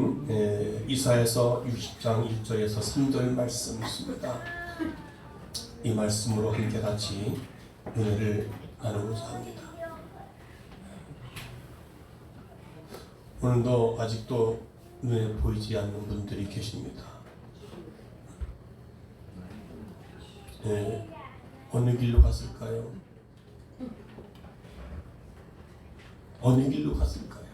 오늘은 이사야서 60장 1절에서 3절 말씀 있습니다. 이 말씀으로 함께 같이 은혜를 나누고자 합니다. 오늘도 아직도 눈에 보이지 않는 분들이 계십니다. 어느 길로 갔을까요? 어느 길로 갔을까요?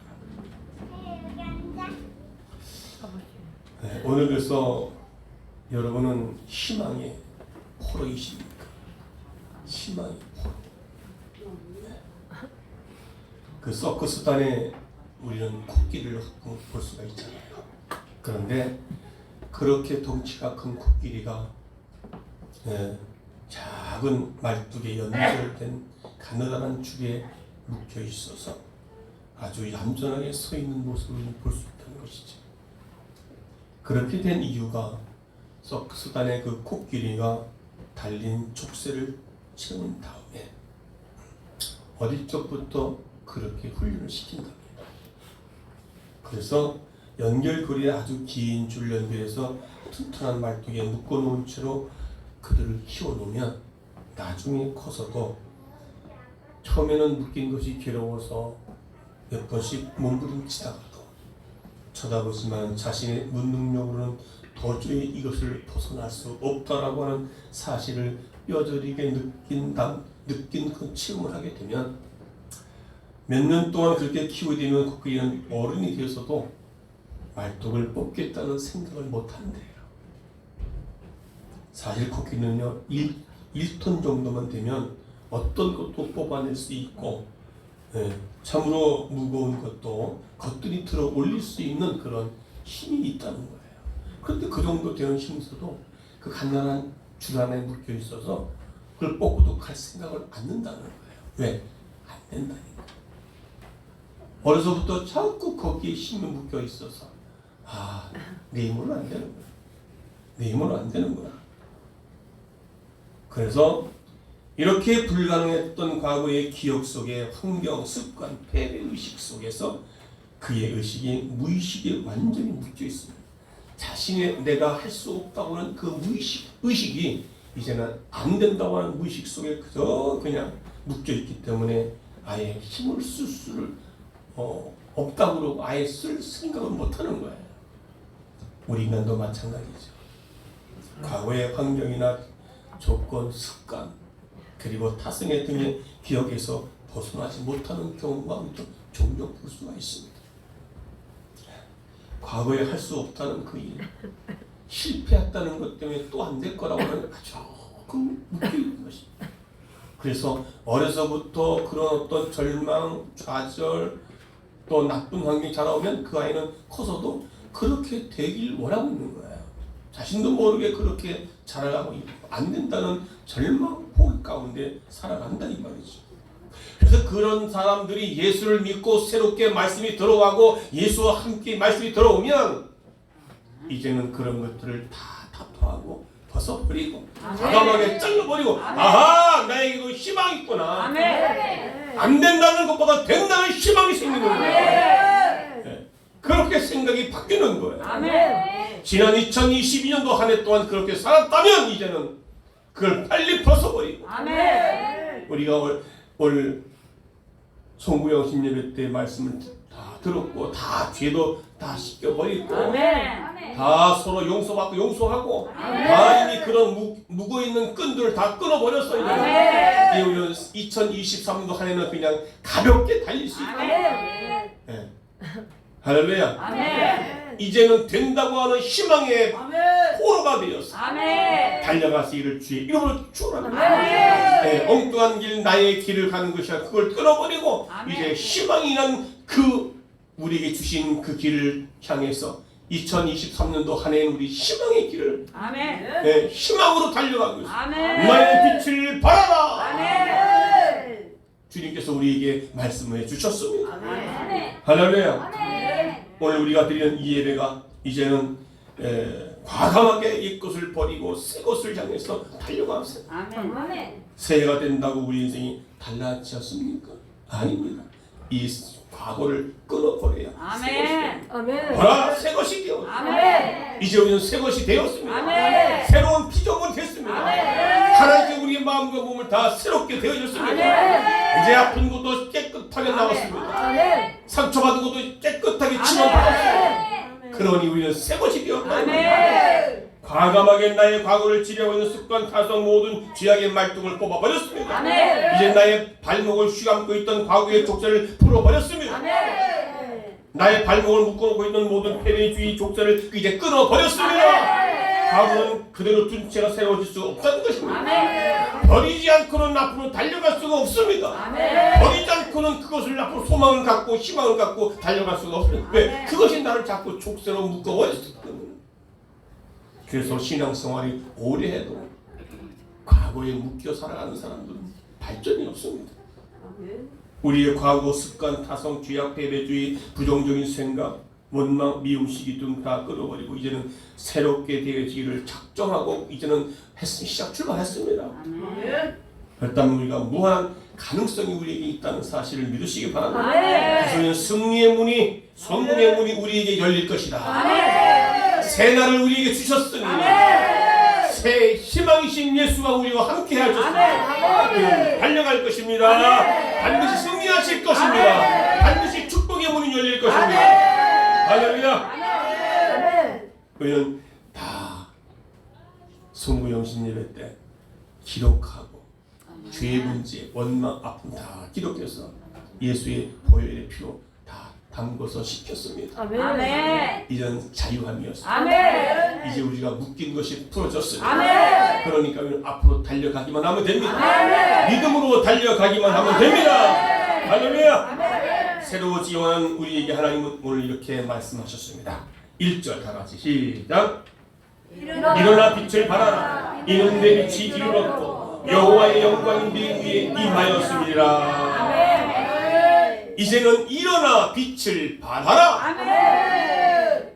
오늘 그래서 여러분은 희망의 포로이십니까? 희망의 포로. 그 서커스단에 우리는 코끼리를 볼 수가 있잖아요. 그런데 그렇게 덩치가 큰 코끼리가 작은 말뚝에 연결된 가느다란 줄에 묶여 있어서 아주 얌전하게 서 있는 모습을 볼 수 있다는 것이죠. 그렇게 된 이유가 서커스단의 그 코끼리가 달린 족쇄를 채운 다음에 어릴 적부터 그렇게 훈련을 시킨답니다. 그래서 연결고리에 아주 긴 줄 연결해서 튼튼한 말뚝에 묶어놓은 채로 그들을 키워놓으면 나중에 커서도 처음에는 묶인 것이 괴로워서 몇 번씩 몸부림치다가도 쳐다보지만 자신의 무능력으로는 도저히 이것을 벗어날 수 없다라고 하는 사실을 뼈저리게 느낀 그 체험을 하게 되면 몇 년 동안 그렇게 키우게 되면 코끼리는 어른이 되어서도 말뚝을 뽑겠다는 생각을 못한대요. 사실 코끼리는요 1톤 정도만 되면 어떤 것도 뽑아낼 수 있고 참으로 무거운 것도 겉들이 들어 올릴 수 있는 그런 힘이 있다는 거예요. 그런데 그 정도 되는 힘에서도 그 갓난한 줄 안에 묶여 있어서 그걸 뽑고도 갈 생각을 안 는다는 거예요. 왜? 안 된다니까. 어려서부터 자꾸 거기에 힘이 묶여 있어서 내 힘으로는 안 되는구나. 내 힘으로는 안 되는구나. 그래서 이렇게 불가능했던 과거의 기억 속에 환경, 습관, 패배의식 속에서 그의 의식이 무의식에 완전히 묶여 있습니다. 자신의 내가 할 수 없다고 하는 그 의식이 이제는 안 된다고 하는 무의식 속에 그저 그냥 묶여 있기 때문에 아예 힘을 쓸 수를 없다고 그러고 아예 쓸 생각을 못하는 거예요. 우리 인간도 마찬가지죠. 과거의 환경이나 조건, 습관 그리고 타성의 등의 기억에서 벗어나지 못하는 경우가 종종 볼 수가 있습니다. 과거에 할 수 없다는 그 일, 실패했다는 것 때문에 또 안 될 거라고 하는 조금 묶여있는 것입니다. 그래서 어려서부터 그런 어떤 절망, 좌절, 또 나쁜 환경이 자라오면 그 아이는 커서도 그렇게 되길 원하고 있는 거예요. 자신도 모르게 그렇게 자라가고 있고 안 된다는 절망, 포기 가운데 살아간다 이 말이죠. 그래서 그런 사람들이 예수를 믿고 새롭게 말씀이 들어가고 예수와 함께 말씀이 들어오면 이제는 그런 것들을 다 타파하고 벗어버리고 과감하게 잘라버리고 아하 나에게도 희망이 있구나. 안 된다는 것보다 된다는 희망이 생기는 거예요. 그렇게 생각이 바뀌는 거예요. 지난 2022년도 한 해 동안 그렇게 살았다면 이제는 그걸 빨리 벗어버리고 우리가 올 송구영 신예배 때 말씀을 다 들었고 다 죄도 다 씻겨버리고 다 서로 용서받고 용서하고 다 이미 그런 묵어있는 끈들을 다 끊어버렸어요. 이제 우리는 2023년도 한 해는 그냥 가볍게 달릴 수 있다. 할렐루야. 이제는 된다고 하는 희망의 포로가 되었어. 달려가서 이를 주의 이름으로 주라. 엉뚱한 길 나의 길을 가는 것이야. 그걸 끊어버리고 이제 희망이 난 그 우리에게 주신 그 길을 향해서 2023년도 한 해는 우리 희망의 길을 희망으로 달려가고 있어. 나의 빛을 발하라. 주님께서 우리에게 말씀을 해주셨습니다. 할렐루야. 오늘 우리가 드리는 이 예배가 이제는 과감하게 옛 것을 버리고 새 것을 향해서 달려가세요. 새해가 된다고 우리 인생이 달라지셨습니까? 아닙니다. 이 과거를 끊어버려야 아멘. 아멘. 보라 새 것이 되었다. 아멘. 이제 우리는 새 것이 되었습니다. 아멘. 새로운 피조물이 됐습니다. 아멘. 하나님께 우리의 마음과 몸을 다 새롭게 되어졌습니다. 아멘. 이제 아픈 것도 깨끗하게 나왔습니다. 아멘. 상처받은 것도 깨끗하게 치료받았습니다. 그러니 우리는 새 것이 되었다. 아멘. 과감하게 나의 과거를 지려고 있는 습관, 타성, 모든 죄악의 말뚝을 뽑아버렸습니다. 아멘. 이제 나의 발목을 휘감고 있던 과거의 족쇄를 풀어버렸습니다. 아멘. 나의 발목을 묶어놓고 있는 모든 패배주의 족쇄를 이제 끊어버렸습니다. 과거는 그대로 둔 채가 새로워질 수 없다는 것입니다. 아멘. 버리지 않고는 앞으로 달려갈 수가 없습니다. 아멘. 버리지 않고는 그것을 앞으로 소망을 갖고 희망을 갖고 달려갈 수가 없습니다. 왜? 그것이 나를 자꾸 족쇄로 묶어버렸기 때문에. 그래서 신앙생활이 오래 해도 과거에 묶여 살아가는 사람들은 발전이 없습니다. 우리의 과거 습관, 타성, 죄악, 패배주의, 부정적인 생각, 원망, 미움시기 등 다 끊어버리고 이제는 새롭게 되어지기를 작정하고 이제는 출발했습니다. 그렇다면 우리가 무한한 가능성이 우리에게 있다는 사실을 믿으시기 바랍니다. 그래서 우리는 승리의 문이, 성공의 문이 우리에게 열릴 것이다. 새 날을 우리에게 주셨으니 새 희망이신 예수가 우리와 함께 하셨습니다. 달려갈 것입니다. 반드시 승리하실 것입니다. 반드시 축복의 문이 열릴 것입니다. 할렐루야. 우리는 다 성부영신 예배 때 기록하고 죄의 문제, 원망, 아픔 다 기록해서 예수의 보혈의 피로 다 담궈서 시켰습니다. 아멘. 이전 자유함이었습니다. 아멘. 이제 우리가 묶인 것이 풀어졌습니다. 아멘. 그러니까 우리는 앞으로 달려가기만 하면 됩니다. 믿음으로 달려가기만 하면 됩니다. 할렐루야. 새로워지기 원하는 우리에게 하나님은 오늘 이렇게 말씀하셨습니다. 1절 다 같이 시작. 일어나 빛을 발하라. 이는 내 빛이 이르렀고 여호와의 영광이 네 위에 임하였습니다. 이제는 일어나 빛을 발하라. 아멘.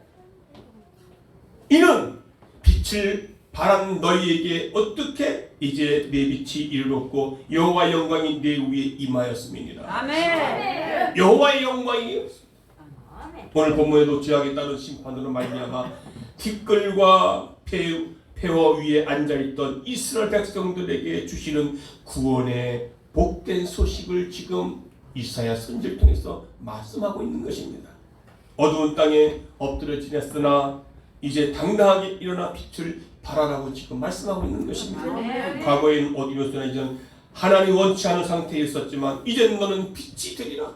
이는 빛을 발한 너희에게 어떻게 이제 내 빛이 이르렀고 여호와의 영광이 내 위에 임하였음이니라. 아멘. 여호와의 영광이 오늘 본문에도 죄악에 따른 심판으로 말미암아 티끌과 폐허 위에 앉아있던 이스라엘 백성들에게 주시는 구원의 복된 소식을 지금 이사야 선지를 통해서 말씀하고 있는 것입니다. 어두운 땅에 엎드려 지냈으나 이제 당당하게 일어나 빛을 발하라고 지금 말씀하고 있는 것입니다. 과거에는 어둠이었으나 이제는 하나님 원치 않은 상태에 있었지만 이제 너는 빛이 되리라.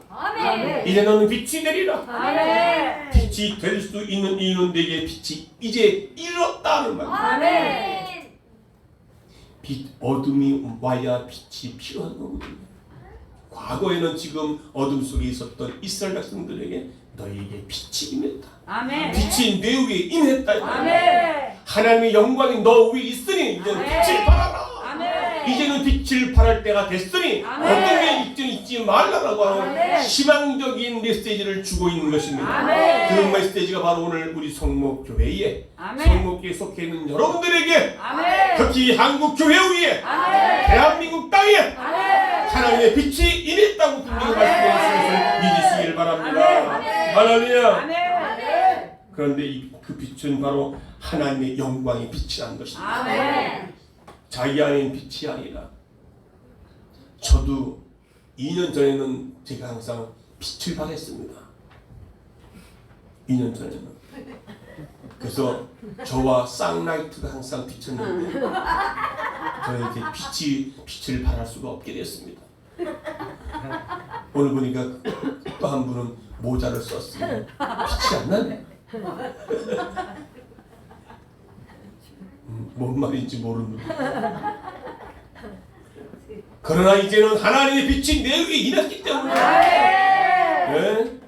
이제 너는 빛이 되리라. 아멘. 빛이 될 수 있는 이유는 내게 빛이 이제 이르렀다는 말입니다. 아멘. 어둠이 와야 빛이 필요한 거거든요. 과거에는 지금 어둠 속에 있었던 이스라엘 백성들에게 너희에게 빛이 임했다. 아멘. 빛이 내 위에 임했다. 아멘. 하나님의 영광이 너 위에 있으니 이제는 빛을 발하라. 아멘. 이제는 빛을 발할 때가 됐으니 아멘. 어떤 게 있든 있지 말라라고 하는 아멘. 희망적인 메시지를 주고 있는 것입니다. 아멘. 그 메시지가 바로 오늘 우리 성목교회에 아멘. 성목교회에 속해 있는 여러분들에게 아멘. 특히 한국교회 위에 아멘. 대한민국 땅에 아멘. 하나님의 빛이 임했다고 분명히 말씀해 주신 것을 믿으시길 바랍니다. 아멘. 할렐루야. 아멘. 그런데 그 빛은 바로 하나님의 영광의 빛이라는 것입니다. 아멘. 자기 안에 빛이 아니라 저도 2년 전에는 제가 항상 빛을 발했습니다. 2년 전에는. 그래서 저와 쌍라이트가 항상 비쳤는데 저에게 빛을 발할 수가 없게 됐습니다. 오늘 보니까 또 한 분은 모자를 썼으니 빛이 안 나네. 뭔 말인지 모르는. 그러나 이제는 하나님의 빛이 내 위에 임했기 때문에 네?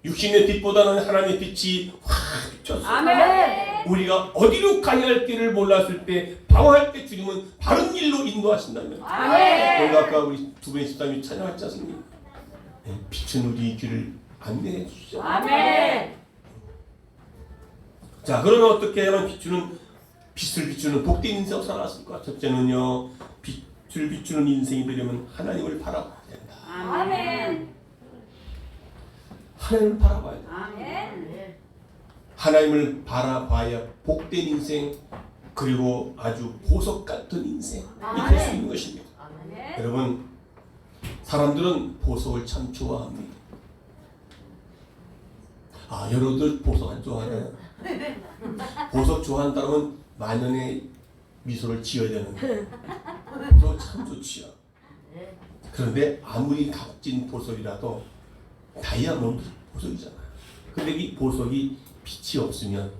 육신의 빛보다는 하나님의 빛이 확 비쳤어요. 아멘. 우리가 어디로 가야 할 길을 몰랐을 때 방황할 때 주님은 바른 길로 인도하신다면 아멘. 오늘 아까 우리 두 분의 집사님이 찬양했지 않습니까? 네, 빛은 우리 길을 안내해 주시죠. 아멘. 자, 그러면 어떻게 하면 빛을 비추는 복된 인생을 살았을까? 첫째는요, 빛을 비추는 인생이 되려면 하나님을 바라봐야 된다. 아멘. 하나님을 바라봐야 돼. 아멘. 하나님을 바라봐야 복된 인생, 그리고 아주 보석 같은 인생이 될 수 있는 것입니다. 아멘. 여러분, 사람들은 보석을 참 좋아합니다. 여러분들 보석 안 좋아하나요? 보석 좋아한다면 만연의 미소를 지어야 되는데 보석 참 좋지요. 그런데 아무리 값진 보석이라도 다이아몬드 보석이잖아요. 근데 이 보석이 빛이 없으면,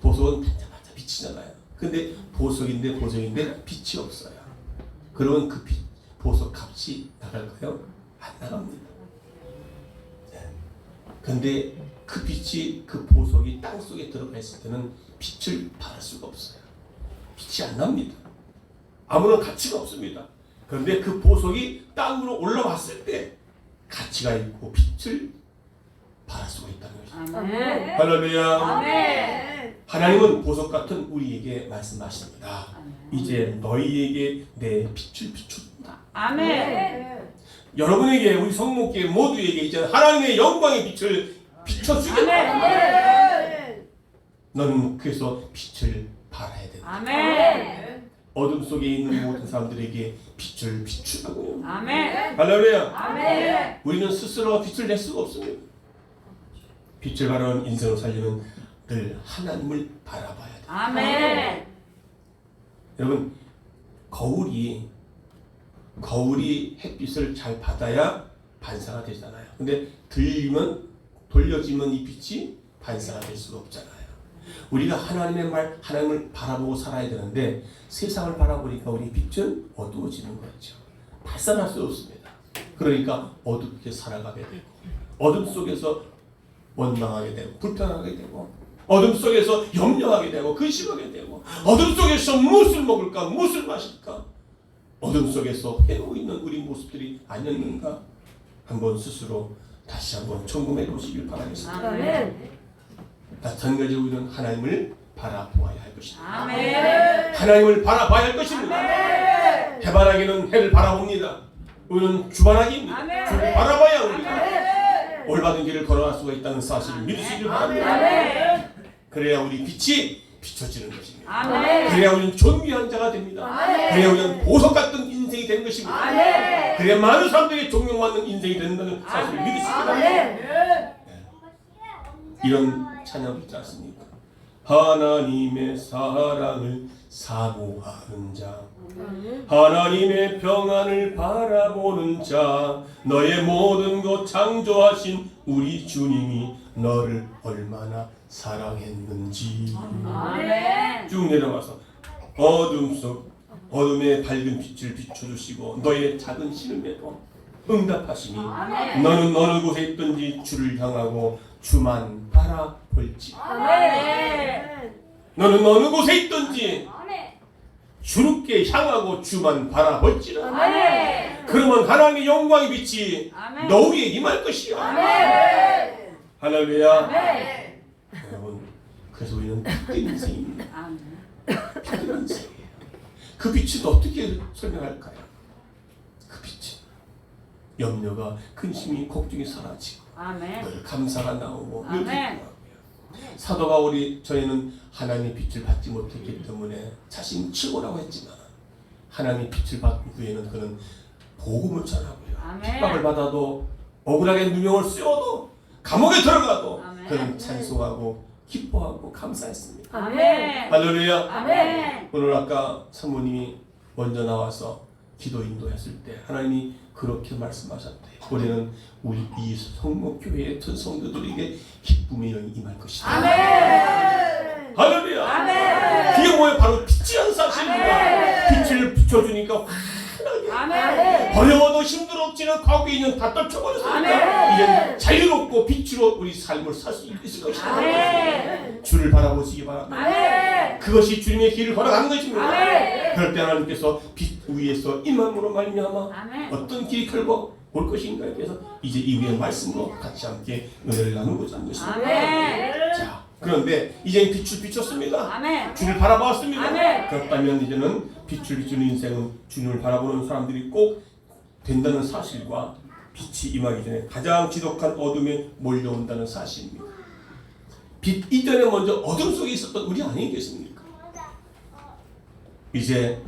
보석은 반짝반짝 비치잖아요. 근데 보석인데 빛이 없어요. 그러면 그 보석 값이 나갈까요? 안 나갑니다. 근데 그 빛이, 그 보석이 땅 속에 들어가 있을 때는 빛을 발할 수가 없어요. 빛이 안 납니다. 아무런 가치가 없습니다. 그런데 그 보석이 땅으로 올라왔을 때 가치가 있고 빛을 발할 수가 있다는 것입니다. 아멘. 할렐루야. 아멘. 하나님은 보석 같은 우리에게 말씀하십니다. 이제 너희에게 내 빛을 비춘다. 아멘. 여러분에게, 우리 성목계 모두에게 이제 하나님의 영광의 빛을 비춰주겠다. 아멘. 너는 그래서 빛을 발해야 된다. 아멘. 어둠 속에 있는 모든 사람들에게 빛을 비추라고요. 아멘. 할렐루야. 아멘. 우리는 스스로 빛을 낼 수가 없습니다. 빛을 발하는 인생을 살려면 늘 하나님을 바라봐야 돼. 아멘. 여러분, 거울이 햇빛을 잘 받아야 반사가 되잖아요. 근데 돌려지면 이 빛이 반사가 될 수가 없잖아요. 우리가 하나님을 바라보고 살아야 되는데 세상을 바라보니까 우리 빛은 어두워지는 거죠. 발산할 수 없습니다. 그러니까 어둡게 살아가게 되고, 어둠 속에서 원망하게 되고, 불편하게 되고, 어둠 속에서 염려하게 되고, 근심하게 되고, 어둠 속에서 무엇을 먹을까, 무엇을 마실까, 어둠 속에서 해놓고 있는 우리 모습들이 아니었는가, 한번 스스로 다시 한번 점검해 보시길 바라겠습니다. 아멘. 마찬가지로 우리는 하나님을 바라보아야 할 것입니다. 아멘. 하나님을 바라봐야 할 것입니다. 아멘. 해바라기는 해를 바라봅니다. 우리는 주바라기입니다. 아멘. 주를 바라봐야 우리가 아멘. 올바른 길을 걸어갈 수가 있다는 사실을 믿으시길 바랍니다. 아멘. 그래야 우리 빛이 비춰지는 것입니다. 아멘. 그래야 우리는 존귀한 자가 됩니다. 아멘. 그래야 우리는 보석 같은 인생이 되는 것입니다. 아멘. 그래야 많은 사람들에게 존경받는 인생이 된다는 사실을 믿으시길 바랍니다. 아멘. 이런 찬양이 있지 않습니까? 하나님의 사랑을 사모하는 자, 하나님의 평안을 바라보는 자, 너의 모든 것 창조하신 우리 주님이 너를 얼마나 사랑했는지. 아멘. 쭉 내려가서 어둠의 밝은 빛을 비춰주시고 너의 작은 시름에도 응답하시니 너는 어느 곳에 있든지 주를 향하고 주만 바라볼지. 아멘. 너는 어느 곳에 있든지 아멘. 주님께 향하고 주만 바라볼지라. 아멘. 그러면 하나님의 영광의 빛이 아멘. 너 위에 임할 것이야. 아멘. 할렐루야. 아멘. 여러분, 그래서 우리는 빛된 인생입니다. 아멘. 빛된 인생이에요. 그 빛은 어떻게 설명할까요? 그 빛은 염려가, 근심이, 걱정이 사라지고 아멘. 늘 감사가 나오고 늘 아멘. 기뻐하고요. 사도 바울이 저희는 하나님의 빛을 받지 못했기 때문에 자신 최고라고 했지만 하나님의 빛을 받은 후에는 그는 복음을 전하고요. 아멘. 핍박을 받아도 억울하게 누명을 씌워도 감옥에 들어가도 아멘. 그는 찬송하고 기뻐하고 감사했습니다. 아멘. 할렐루야. 아멘. 오늘 아까 사모님이 먼저 나와서 기도 인도했을 때 하나님이 그렇게 말씀하셨대요. 올해는 우리 이 성목교회의 전 성도들에게 기쁨의 영이 임할 것이다. 아멘. 할렐루야. 아멘. 그게 뭐예요? 바로 빛이라는 사실입니다. 아멘. 빛을 비춰주니까 환하게 아멘. 어려워도 힘들었지만 과거에 있는 다 떨쳐버렸으니까 아멘. 이제 자유롭고 빛으로 우리 삶을 살 수 있을 것이다. 아멘. 주를 바라보시기 바랍니다. 아멘. 그것이 주님의 길을 걸어가는 것입니다. 아멘. 그럴 때 하나님께서 빛 위에서 임함으로 말미암아 아멘. 어떤 길이 결국 올 것인가에 대해서 이제 이 위의 말씀으로 같이 함께 은혜를 나누고자 하는 것입니다. 아멘. 자, 그런데 이제 빛을 비췄습니다. 아멘. 주를 바라보았습니다. 아멘. 그렇다면 이제는 빛을 비추는 인생은 주님을 바라보는 사람들이 꼭 된다는 사실과 빛이 임하기 전에 가장 지독한 어둠이 몰려온다는 사실입니다. 빛 이전에 먼저 어둠 속에 있었던 우리 아니겠습니까? 이제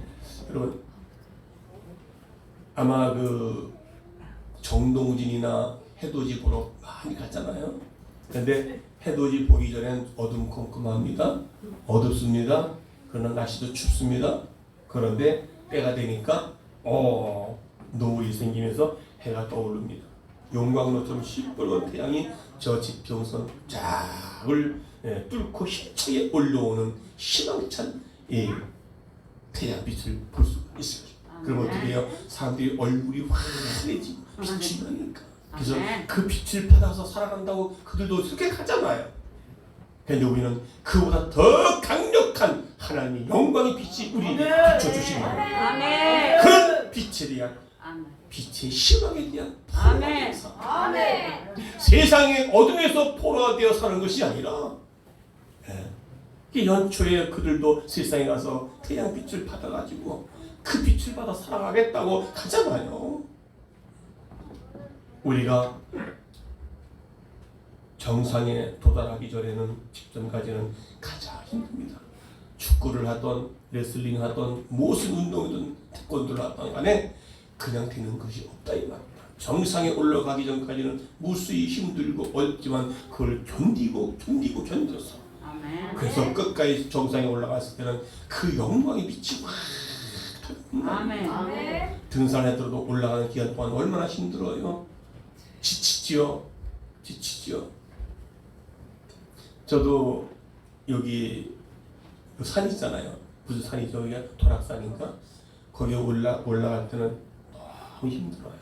여러분 아마 그 정동진이나 해돋이 보러 많이 갔잖아요. 근데 해돋이 보기 전엔 어둠컴컴합니다. 어둡습니다. 그러나 날씨도 춥습니다. 그런데 때가 되니까 노을이 생기면서 해가 떠오릅니다. 용광로처럼 시뻘건 태양이 저 지평선 쫙을 뚫고 힘차게 올라오는 희망찬 태양빛을 볼 수가 있어요. 그럼 어떻게 해요? 사람들이 얼굴이 환해지고 빛이 나니까. 그래서 그 빛을 받아서 살아간다고 그들도 그렇게 하잖아요. 그런데 우리는 그보다 더 강력한 하나님의 영광의 빛이 우리에게 비춰주시는 거예요. 그런 빛에 대한 빛의 희망에 대한 포로가 세상의 어둠에서 포로가 되어 사는 것이 아니라 연초에 그들도 세상에 가서 태양빛을 받아가지고 그 빛을 받아 살아가겠다고 하잖아요. 우리가 정상에 도달하기 전에는 직전까지는 가장 힘듭니다. 축구를 하던 레슬링 하던 무슨 운동이든 태권도를 하던 간에 그냥 되는 것이 없다 이 말입니다. 정상에 올라가기 전까지는 무수히 힘들고 어렵지만 그걸 견뎌서 그래서 끝까지 정상에 올라갔을 때는 그 영광의 빛이 확 등산했더라도 올라가는 기간 동안 얼마나 힘들어요. 지치지요. 저도 여기 산 있잖아요. 무슨 산이죠? 여기가 도락산인가? 거기에 올라갈 때는 너무 힘들어요.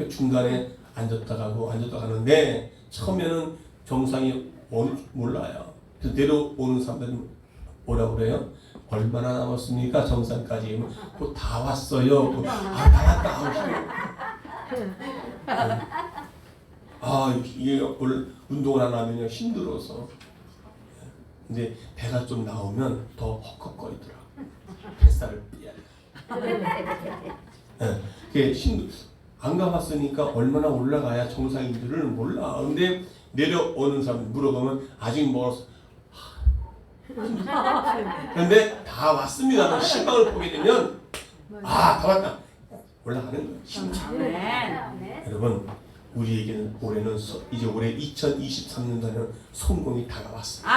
중간에 앉았다 가는데 처음에는 정상이 몰라요. 그래서 내려오는 사람들은 뭐라고 그래요? 얼마나 남았습니까? 정상까지. 곧 다 왔어요. 다 왔다. 이게 운동을 안 하면 힘들어서. 이제 배가 좀 나오면 더 헉헉거리더라. 뱃살을 빼야 돼. 안 가봤으니까 얼마나 올라가야 정상인지를 몰라. 근데 내려오는 사람 물어보면 아직 멀어서. 그런데 다 왔습니다. 희망을 보게 되면 다 왔다. 올라가는 거예요. 힘차게. 여러분 우리에게는 이제 올해 2023년도에는 성공이 다가왔어요.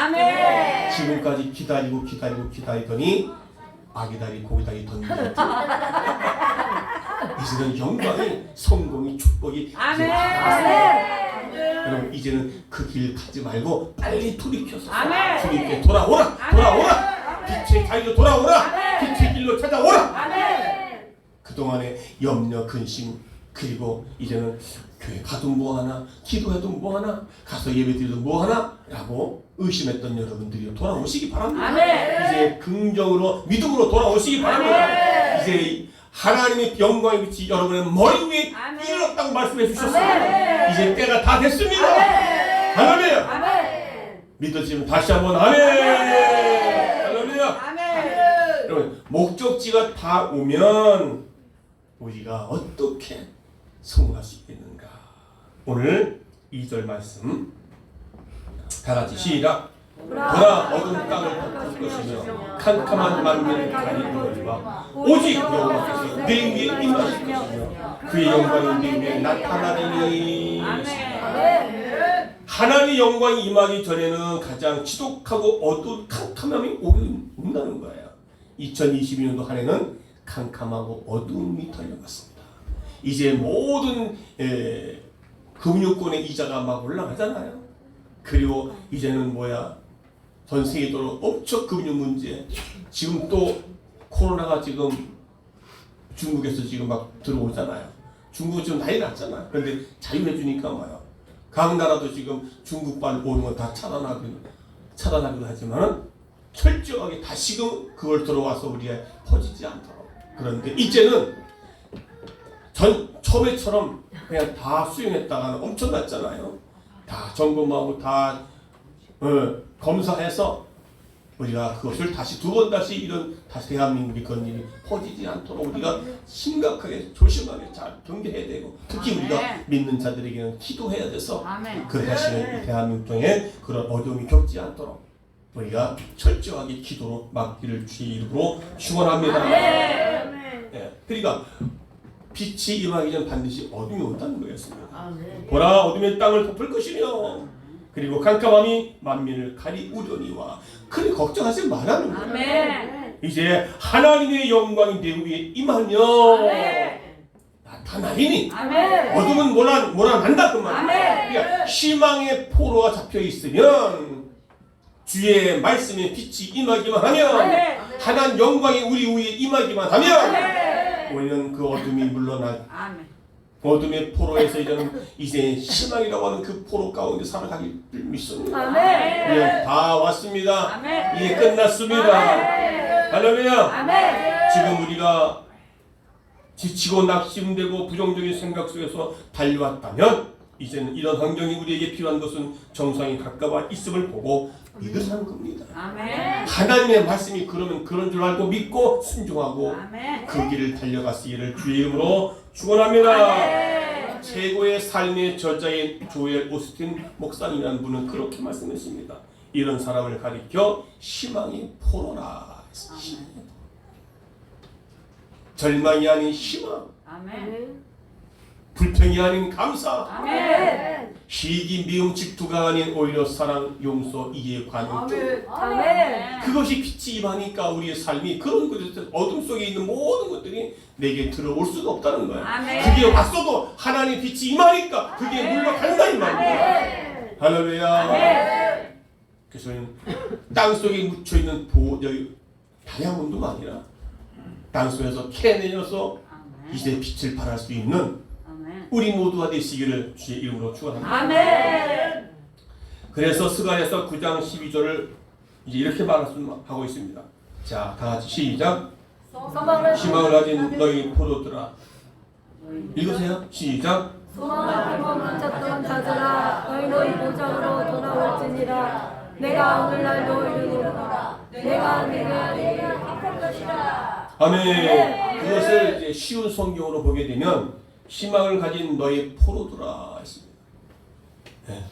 지금까지 기다리더니 아기다리 고기다리 던지죠. 이제는 영광이 성공이 축복이 이제 다가왔어요. 여러분 이제는 그 길 가지 말고 빨리 돌이켜서 주님께 돌아오라. 빛의 자리로 돌아오라. 빛의 길로 찾아오라. 그동안의 염려 근심 그리고 이제는 교회 가도 뭐하나 기도해도 뭐하나 가서 예배드려도 뭐하나 라고 의심했던 여러분들이 돌아오시기 바랍니다. 이제 긍정으로 믿음으로 돌아오시기 바랍니다. 이제 하나님의 영광의 빛이 여러분의 머리 위에 일어났다고 말씀해 주셨습니다. 이제 때가 다 됐습니다. 할렐루야. 믿어지면 다시 한번 할렐루야. 여러분 목적지가 다 오면 우리가 어떻게 성공할 수 있겠는가? 오늘 2절 말씀 다 같이 시작. 보라 어두운 땅을 덮을 것이며 캄캄한 만민을 가리리로다. 오직 여호와께서 내 위에 임하실 것이며 그의 영광이 내 위에 나타나리니. 하나님의 영광이 임하기 전에는 가장 지독하고 어두운 캄캄함이 온다는 거예요. 2022년도 한 해는 캄캄하고 어두움이 달려갔습니다. 이제 모든 금융권의 이자가 막 올라가잖아요. 그리고 이제는 전 세계적으로 엄청 금융 문제. 지금 또 코로나가 지금 중국에서 지금 막 들어오잖아요. 중국은 지금 난리 났잖아요. 그런데 자유해주니까 각 나라도 지금 중국발 오는 건 다 차단하기도 하지만 철저하게 다시금 그걸 들어와서 우리에 퍼지지 않도록. 그런데 이제는 처음에처럼 그냥 다 수용했다가는 엄청났잖아요. 다 점검하고 다 검사해서 우리가 그것을 다시 두 번 다시 이런 다시 대한민국이 그런 일이 퍼지지 않도록 우리가 심각하게 조심하게 잘 경계해야 되고 특히 아멘. 우리가 믿는 자들에게는 기도해야 돼서 아멘. 그 다시는 이 대한민국 중에 그런 어려움이 겪지 않도록 우리가 철저하게 기도로 막기를 주의 이름으로 축원합니다. 예, 그러니까 빛이 임하기 전 반드시 어둠이 온다는 거였습니다. 보라 어둠의 땅을 덮을 것이며 그리고 깜깜함이 만민을 가리우려니와 그래 걱정하지 말라는 거예요. 아멘. 이제 하나님의 영광이 내 위에 임하며 나타나리니 아멘. 어둠은 몰아난다 그 말이에요. 아멘. 그러니까 희망의 포로가 잡혀 있으면 주의 말씀에 빛이 임하기만 하면 아멘. 하나님 영광이 우리 위에 임하기만 하면 우리는 그 어둠이 물러나 아멘. 어둠의 포로에서 이제 희망이라고 하는 그 포로 가운데 살아가기를 믿습니다. 아멘. 예, 다 왔습니다. 아멘. 이제 끝났습니다. 할렐루야. 아멘. 지금 우리가 지치고 낙심되고 부정적인 생각 속에서 달려왔다면 이제는 이런 환경이 우리에게 필요한 것은 정상이 가까워 있음을 보고 믿으라는 겁니다. 아멘. 하나님의 말씀이 그러면 그런 줄 알고 믿고 순종하고 아멘. 그 길을 달려가시기를 주의 이름으로 축원합니다. 최고의 삶의 저자인 조엘 오스틴 목사님이라는 분은 그렇게 말씀했습니다. 이런 사람을 가리켜 희망의 포로라. 절망이 아닌 희망, 아멘. 불평이 아닌 감사, 아멘. 시기, 미움, 질투가 아닌 오히려 사랑, 용서, 이해, 관용. 그것이 빛이 임하니까 우리의 삶이 그런 것에서 어둠 속에 있는 모든 것들이 내게 들어올 수가 없다는 거야. 아멘. 그게 왔어도 하나님 빛이 임하니까 그게 물러간다 이 말이야. 할렐루야. 그래서 땅 속에 묻혀 있는 다이아몬드가 아니라 땅 속에서 캐내어서 이제 빛을 발할 수 있는 우리 모두가 되시기를 주의 이름으로 축원합니다. 아멘. 그래서 스가랴서 9장 12절을 이제 이렇게 말하고 있습니다. 자, 다 같이 시작. 희망을 가진 너희 포도들아. 읽으세요. 시작. 소망을 품어 찾던 자들아 너희 보장으로 돌아올지니라. 내가 오늘날 너희를 이루노라. 내가 내게 합할 것이라. 아멘. 그것을 이제 쉬운 성경으로 보게 되면 희망을 가진 너희 포도들아 했습니다. 네.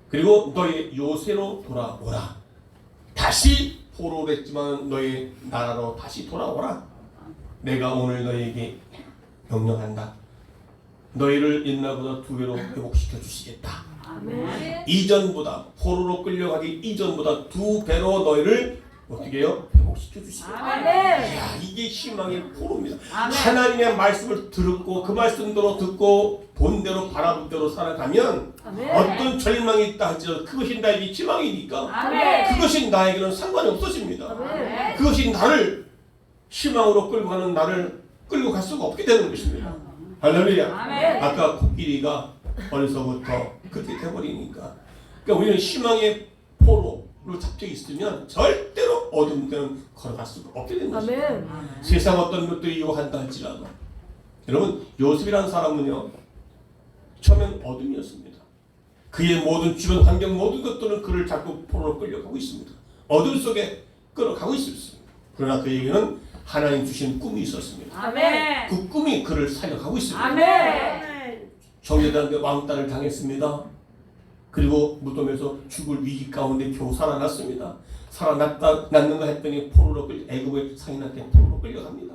그리고 너희 요새로 돌아오라. 다시 포로로 했지만 너희 나라로 다시 돌아오라. 내가 오늘 너희에게 명령한다. 너희를 옛날보다 2배로 회복시켜 주시겠다. 아멘. 이전보다 포로로 끌려가기 이전보다 2배로 너희를 어떻게 해요? 회복시켜 주시겠다. 아멘. 야, 이게 희망의 포로입니다. 아멘. 하나님의 말씀을 듣고 그 말씀대로 듣고 본대로 바라본 대로 살아가면 어떤 절망이 있다 할지라도 그것이 나에게 희망이니까 아멘. 그것이 나에게는 상관이 없어집니다. 아멘. 그것이 나를 희망으로 끌고 가는 나를 끌고 갈 수가 없게 되는 것입니다. 할렐루야. 아멘. 아까 코끼리가 어려서부터 그렇게 돼버리니까 그러니까 우리는 희망의 포로로 잡혀 있으면 절대로 어두운 데는 걸어갈 수가 없게 되는 것입니다. 세상 어떤 것들이 유혹한다 할지라도 여러분 요셉이라는 사람은요 처음엔 어둠이었습니다. 그의 모든 주변 환경 모든 것들은 그를 자꾸 포로로 끌려가고 있습니다. 어둠 속에 끌어가고 있었습니다. 그러나 그에게는 하나님 주신 꿈이 있었습니다. 아멘. 그 꿈이 그를 살려가고 있습니다. 아멘. 정예들한테 왕따를 당했습니다. 그리고 무덤에서 죽을 위기 가운데 겨우 살아났습니다. 살아났는가 했더니 포로로 애굽의 상인한테 포로로 끌려갑니다.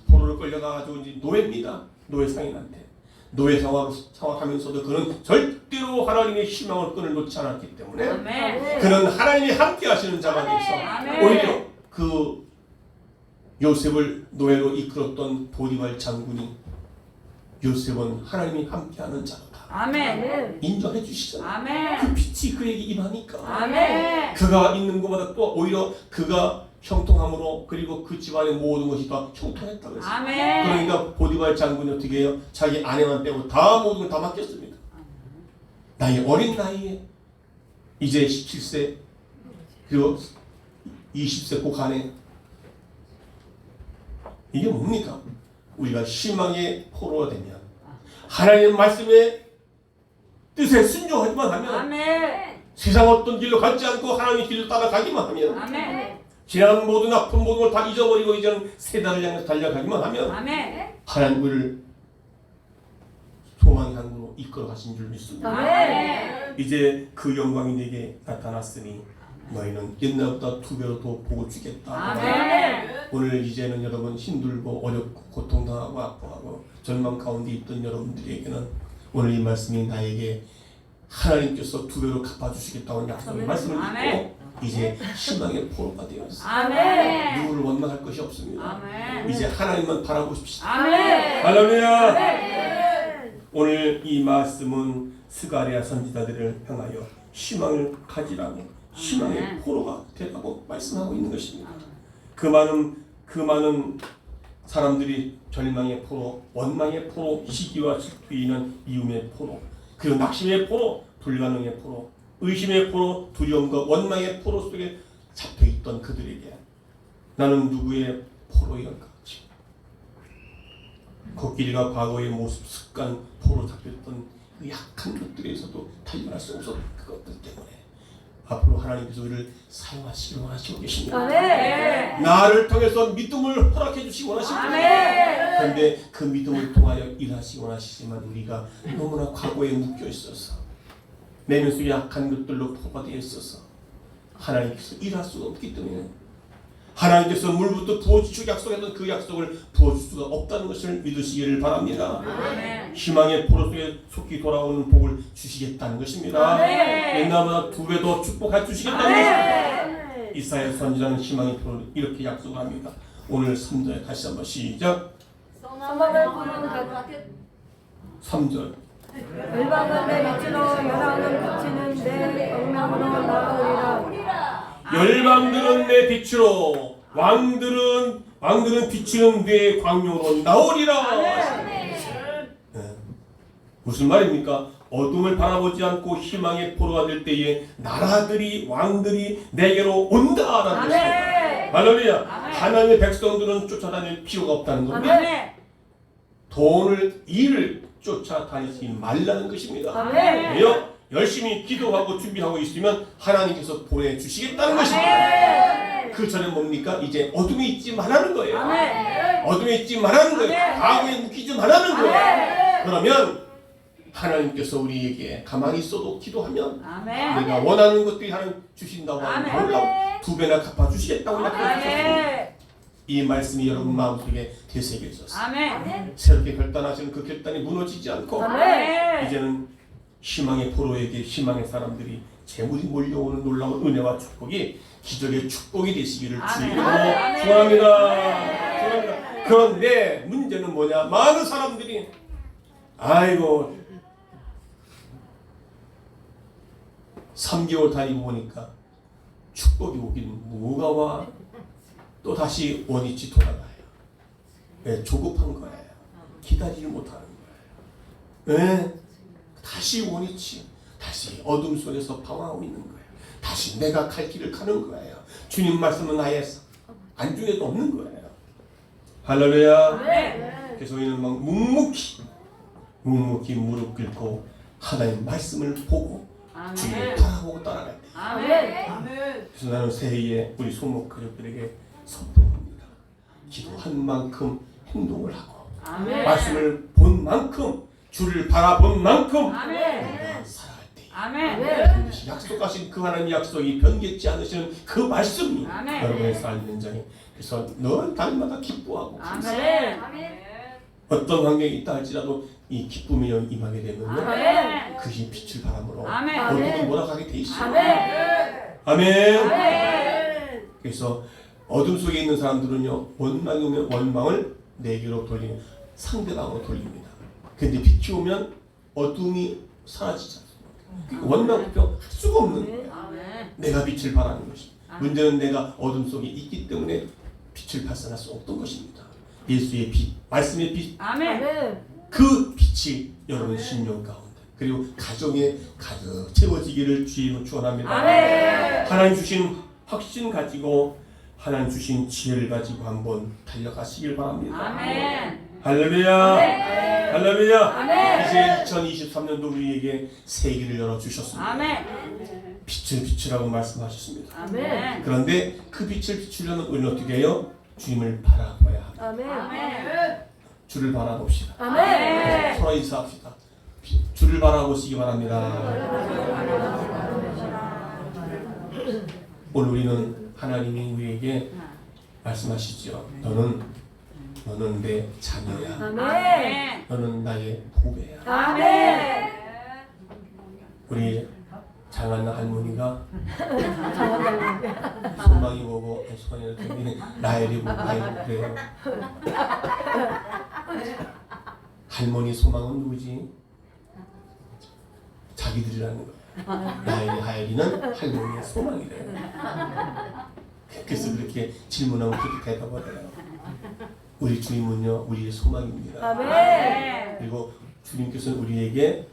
포로로 끌려가가지고 이제 노예입니다. 노예 상인한테. 노예 생활하면서도 그는 절대로 하나님의 희망을 끈을 놓지 않았기 때문에 아멘. 그는 하나님이 함께 하시는 자가 돼서 아멘. 오히려 그 요셉을 노예로 이끌었던 보디발 장군이 요셉은 하나님이 함께하는 자다. 아멘. 인정해 주시잖아요. 아멘. 그 빛이 그에게 임하니까 아멘. 그가 있는 것보다 또 오히려 그가 형통함으로 그리고 그 집안의 모든 것이 다 형통했다고 했어요. 아멘. 그러니까 보디발 장군이 어떻게 해요? 자기 아내만 빼고 다 모든 걸 다 맡겼습니다. 나의 어린 나이에 이제 17세 그리고 20세 고간에 이게 뭡니까? 우리가 희망의 포로가 되면 하나님의 말씀에 뜻에 순종하기만 하면 아멘. 세상 어떤 길로 가지 않고 하나님의 길로 따라가기만 하면 아멘. 지난 모든 아픈 모든 걸 다 잊어버리고 이제는 새 달을 향해서 달려가기만 하면 아멘. 하나님 우리를 소망의 항구로 이끌어 가신 줄 믿습니다. 아멘. 이제 그 영광이 내게 나타났으니 너희는 옛날보다 2배로 더 복을 주겠다. 아멘. 오늘 이제는 여러분 힘들고 어렵고 고통당하고 아파하고 절망 가운데 있던 여러분들에게는 오늘 이 말씀이 나에게 하나님께서 2배로 갚아주시겠다는 약속의 말씀을 아멘. 믿고 이제 희망의 포로가 되었어요. 아멘. 누구를 원망할 것이 없습니다. 아멘. 이제 하나님만 바라보십시오. 아멘. 할렐루야. 아멘. 오늘 이 말씀은 스가랴 선지자들을 향하여 희망을 가지라고 희망의 아멘. 포로가 되라고 말씀하고 있는 것입니다. 그 많은 사람들이 절망의 포로, 원망의 포로, 시기와 질투에 인한 미움의 포로, 그리고 낙심의 포로, 불가능의 포로, 의심의 포로, 두려움과 원망의 포로 속에 잡혀있던 그들에게 나는 누구의 포로였는가? 코끼리가 과거의 모습, 습관, 포로 잡혔던 그 약한 것들에서도 탈출할 수 없었던 그것들 때문에 앞으로 하나님께서 우리를 사용하시기 원하시고 계십니다. 아멘. 나를 통해서 믿음을 허락해 주시기 원하십니다. 아멘. 그런데 그 믿음을 통하여 일하시기 원하시지만 우리가 너무나 과거에 묶여 있어서 내면 속에 약한 것들로 포가 되어 있어서 하나님께서 일할 수가 없기 때문에 하나님께서 물부터 부어주시고 약속했던 그 약속을 부어줄 수가 없다는 것을 믿으시기를 바랍니다. 아멘. 희망의 포로 속에 속히 돌아오는 복을 주시겠다는 것입니다. 아멘. 옛날보다 2배 더 축복해 주시겠다는 것입니다. 이사야 선지자는 희망의 포로를 이렇게 약속을 합니다. 오늘 3절에 다시 한번 시작. 소망을 부는 각 3절. 열방은 내 빛으로 열왕은 비치는 내 영명으로 나아오리라. 열방들은 내 빛으로 왕들은 비치는 내 광명으로 나오리라. 네. 무슨 말입니까? 어둠을 바라보지 않고 희망의 포로가 될 때에 나라들이 왕들이 내게로 온다라는 것입니다. 할렐루야. 하나님의 백성들은 쫓아다닐 필요가 없다는 겁니다. 아멘. 돈을 일을 쫓아다니지 말라는 것입니다. 아멘. 왜요? 열심히 기도하고 준비하고 있으면 하나님께서 보내주시겠다는 것입니다. 그 전에 뭡니까? 이제 어둠에 있지 말라는 거예요. 아멘. 어둠에 있지 말라는 거예요. 아멘. 과거에 묶이지 말라는 거예요. 아멘. 그러면 하나님께서 우리에게 가만히 있어도 기도하면 아멘. 내가 원하는 것들이 하나님 주신다고 하는 아멘. 놀라운 2배나 갚아주시겠다고 약속하셨습니다. 아멘. 이 말씀이 여러분 마음속에 되새겨졌어요. 아멘. 새롭게 결단하시는 그 결단이 무너지지 않고 아멘. 이제는 희망의 포로에게 희망의 사람들이 재물이 몰려오는 놀라운 은혜와 축복이 기적의 축복이 되시기를 주의 이름으로 아멘. 축원합니다. 축원합니다. 그런데 문제는 뭐냐? 많은 사람들이 아이고 3개월 다니고 보니까 축복이 오긴 뭐가 와? 또 다시 원위치 돌아가요. 왜? 조급한 거예요. 기다리지 못하는 거예요. 왜? 다시 원위치, 다시 어둠 속에서 방황하고 있는 거예요. 다시 내가 갈 길을 가는 거예요. 주님 말씀은 아예 안중에도 없는 거예요. 할렐루야. 그래서 우리는 막 묵묵히 무릎 꿇고 하나님 말씀을 보고 주님을 바라보고 따라갈 때. 아멘. 그래서 나는 새해에 우리 소목 가족들에게 선포합니다. 기도한 만큼 행동을 하고 아멘. 말씀을 본 만큼 주를 바라본 만큼 아멘. 우리가 살아갈 때 아멘. 반드시 약속하신 그 하나님 약속이 변개치 않으시는 그 말씀이 아멘. 여러분의 삶 현장에 그래서 늘 달마다 기뻐하고 아멘. 어떤 환경이 있다 할지라도 이 기쁨이 임하게 되면 아멘. 그것이 빛을 바람으로 아멘. 어둠은 몰아가게 돼 있어요. 아멘. 아멘. 아멘. 그래서 어둠 속에 있는 사람들은요 원망이 오면 원망을 내게로 돌리는 상대방으로 돌립니다. 근데 빛이 오면 어둠이 사라지지 않습니다. 원망 불평 할 수가 없는 거예요. 아멘. 내가 빛을 발하는 것입니다. 아멘. 문제는 내가 어둠 속에 있기 때문에 빛을 발산할 수 없던 것입니다. 예수의 빛, 말씀의 빛, 아멘. 그 빛이 여러분 심령 가운데 그리고 가정에 가득 채워지기를 주님으로 축원합니다. 아멘. 하나님 주신 확신 가지고 하나님 주신 지혜를 가지고 한번 달려가시길 바랍니다. 아멘. 할렐루야. 할렐루야. 아멘. 이제 2023년도 우리에게 새 길을 열어주셨습니다. 아멘. 빛을 비추라고 말씀하셨습니다. 아멘. 그런데 그 빛을 비추려면 우리는 어떻게 해요? 주님을 바라봐야 합니다. 아멘. 아멘. 주를 바라봅시다. 아멘. 서로 인사합시다. 주를 바라보시기 바랍니다. 오늘 우리는 하나님이 우리에게 말씀하시죠. 너는 내 자녀야. 아멘. 너는 나의 후배야. 아멘. 우리 장한나 할머니가 소망이 보고 소원이를 들으니 나엘이 보고 나엘이 그래요. 할머니 소망은 누구지? 자기들이라는 거야. 나엘이 하엘이는 할머니의 소망이래요. 그래서 그렇게 질문하고 그렇게 대답을 해요. 우리 주님은요 우리의 소망입니다. 아멘. 그리고 주님께서는 우리에게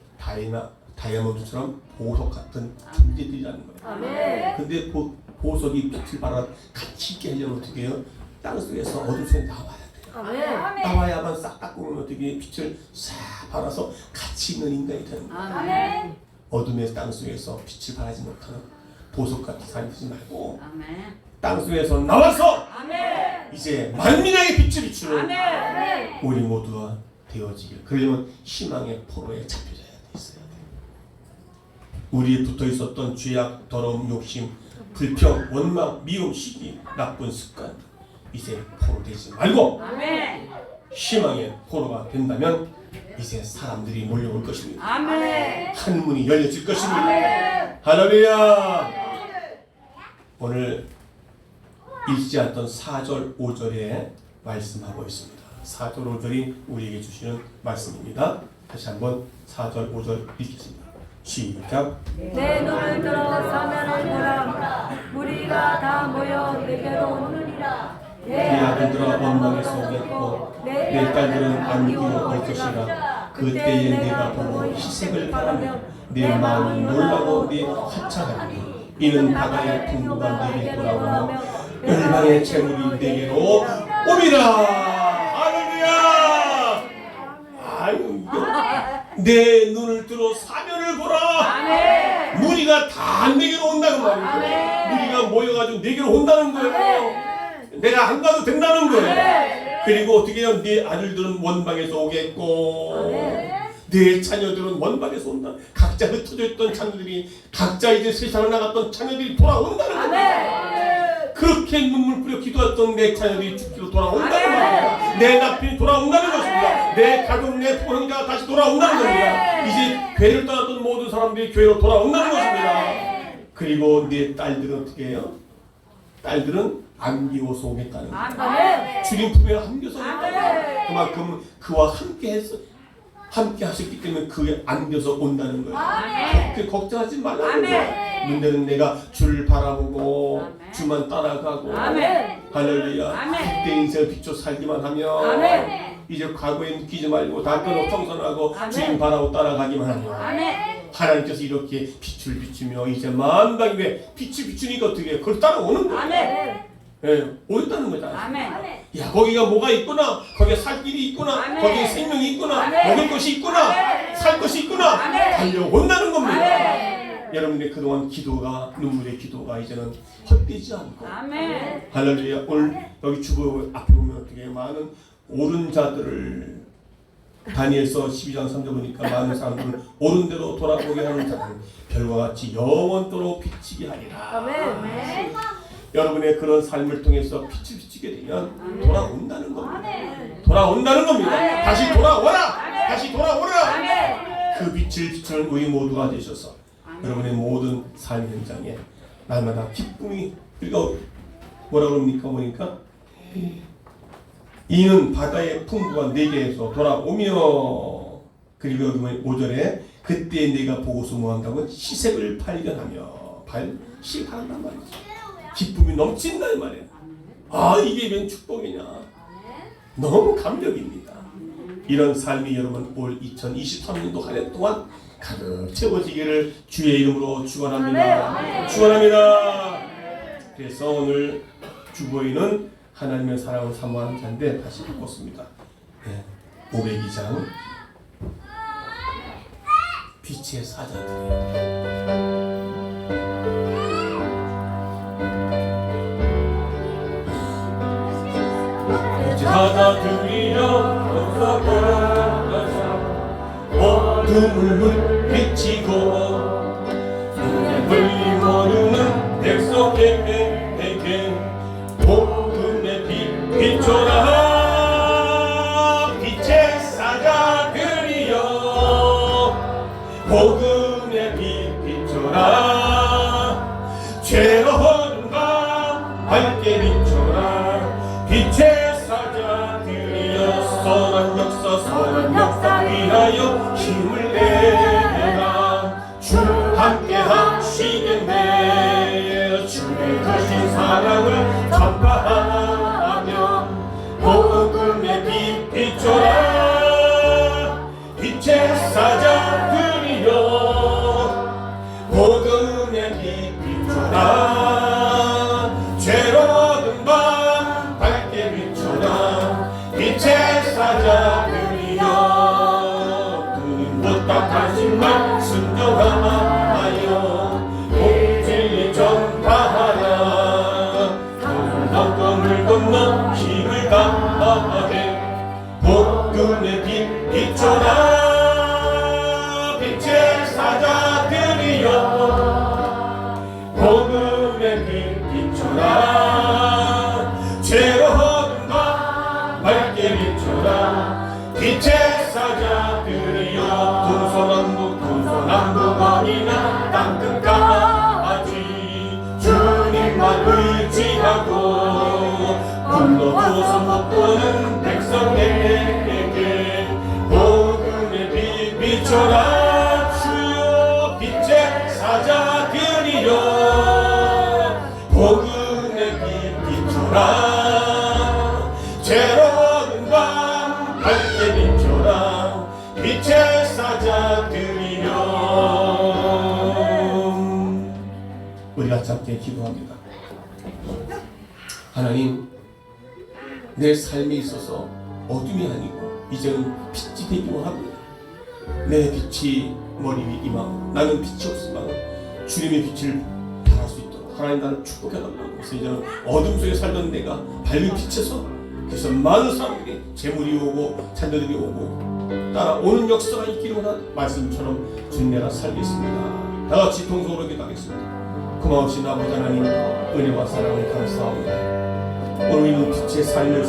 다이아몬드처럼 보석 같은 존재들이라는 거예요. 아멘. 근데 보석이 빛을 발하 같이 있게 하려면 어떻게 해요? 땅속에서 어둠 속에 나와야 돼요. 아멘. 나와야만 싹 닦으면 어떻게 빛을 싹 발아서 같이 있는 인간이 되는 거예요. 아멘. 어둠의 땅속에서 빛을 발하지 못하는 보석 같은 사람이 되지 말고 아멘. 땅속에서 나와서 아멘. 이제 만민에게 빛을 비추는 아멘. 우리 모두가 되어지길. 그러려면 희망의 포로에 잡혀져야 돼 있어요. 우리에 붙어 있었던 죄악, 더러움, 욕심, 불평, 원망, 미움, 시기, 나쁜 습관 이제 포로 되지 말고 아멘. 희망의 포로가 된다면 이제 사람들이 몰려올 것입니다. 아멘. 한 문이 열려질 것입니다. 아멘. 할렐루야. 오늘 읽지 않던 4절 5절에 말씀하고 있습니다. 4절 5절이 우리에게 주시는 말씀입니다. 다시 한번 4절 5절 읽겠습니다. 시작. 내 눈을 들어 사면을 보라. 무리가 다 모여 내게로 오느니라. 내 아들들아 원망에서 오겠고 내 딸들은 안기고 올 것이라. 그때에 내가 보고 희색을 바라며 내 마음이 놀라고 내 하찮으니 이는 바다의 풍부가 내게 돌아오며 열방의 재물이 내게로 오미라. 할렐루야. 아유 내 눈을 들어 사면을 보라. 아멘. 무리가 다 내게로 온다는 말이에요. 아멘. 무리가 모여가지고 내게로 온다는 거예요. 내가 안 가도 된다는 거예요. 그리고 어떻게 해요? 네 아들들은 원방에서 오겠고 네 자녀들은 원방에서 온다. 각자 흩어져 있던 자녀들이 각자 이제 세상을 나갔던 자녀들이 돌아온다는 거예요. 그렇게 눈물 뿌려 기도했던 내 자녀들이 죽기로 돌아온다는 말입니다. 내 남편이 돌아온다는 것입니다. 내 가족, 내 부모님과 다시 돌아온다는 겁니다. 이제 교회를 떠났던 모든 사람들이 교회로 돌아온다는 것입니다. 그리고 내 딸들은 어떻게 해요? 딸들은 안기고서 오겠다는 거예요. 아멘. 주님 품에 안겨서 오겠다는 그만큼 그와 함께 하셨기 때문에 그에 안겨서 온다는 거예요. 그렇게 걱정하지 말라는 거예요. 문제는 내가 주를 바라보고 주만 따라가고 할렐루야. 아멘. 그때 인생을 비춰 살기만 하면 아멘. 이제 과거에 느끼지 말고 다 끊어 청산하고 아멘. 주님 바라고 따라가기만 하면 아멘. 하나님께서 이렇게 빛을 비추며 이제 만방이 왜 빛을 비추니까 어떻게 그걸 따라오는 거예요. 아멘. 예, 오겠다는 거잖아요. 아멘. 야 거기가 뭐가 있구나, 거기에 살 길이 있구나, 아멘. 거기에 생명이 있구나, 아멘. 먹을 것이 있구나, 아멘. 살 것이 있구나, 아멘. 달려온다는 겁니다. 아멘. 여러분의 그동안 기도가 눈물의 기도가 이제는 헛되지 않고 아멘. 할렐루야. 오늘 여기 주보 앞에 보면 어떻게 많은 옳은 자들을 다니엘서 12장 3절 보니까 많은 사람들을 옳은 대로 돌아보게 하는 자는 별과 같이 영원토록 비치게 하리라. 아멘. 여러분의 그런 삶을 통해서 빛을 비추게 되면 돌아온다는 겁니다. 돌아온다는 겁니다. 다시 돌아오라. 다시 돌아오라. 그 빛을 비추는 우리 모두가 되셔서 여러분의 모든 삶 현장에 날마다 기쁨이 그리고 뭐라 그럽니까 보니까 이는 바다의 풍부가 내게에서 돌아오며 그리고 여기 5절에 그때 내가 보고서 뭐한다고 희색을 발견하며 발식한단 말이죠. 기쁨이 넘친다 이 말이에요. 아 이게 웬 축복이냐. 너무 감격입니다. 이런 삶이 여러분 올 2023년도 한 해 동안 가득 채워지기를 주의 이름으로 축원합니다. 축원합니다. 그래서 오늘 주보이는 하나님의 사랑을 사모하는 자인데 다시 바꿨습니다. 네. 502장 빛의 사자들이에요. 사자들이여 어서 어둠을 물리치고 눈을 모르는 백성에게 복음의 빛 비춰라. 빛의 사자들이여 복음의 빛 비춰라. 죄로운 밤 밝게 비춰라. 빛의 사자들이여 선한 역사 위하여 힘을 내라. 주 함께 하시겠네. 주의 크신 사랑을 전파하며 복음의 빛 비춰라. 빛의 사자들이여 복음의 빛 비춰라. 죄로운 밤 밝게 비춰라. 빛의 사자들이여 못답하신 말 순종하여 복진리 전파하라. 물 건너 힘을 다해 복음의 빛 비춰라. 빛의 사자들이여 복음의 빛 비춰라. 죄로운 밤 밝게 비춰라. 빛의 사자들이여 동서남북 땅끝까지 주님만 의지하고 건너고서 못 보는 백성에게 복음의 빛 비춰라. 주여 빛의 사자들이여 복음의 빛 비춰라. 죄로운 밤 밝게 비춰라. 빛의 사자들이여. 우리가 함께 기도합니다. 하나님, 내 삶에 있어서 어둠이 아니고 이제는 빛이 되기로 합니다. 내 빛이 머리 위 임하고 나는 빛이 없으면 주님의 빛을 발할 수 있도록 하나님 나를 축복해달라고 해서 이제는 어둠 속에 살던 내가 밝은 빛에서 그래서 많은 사람들이 재물이 오고 자녀들이 오고 따라오는 역사가 있기로 한 말씀처럼 주님 내가 살겠습니다. 다같이 동서로 기도하겠습니다. 고마우신 아버지 하나님 은혜와 사랑을 감사합니다. 오늘 이 빛의 삶을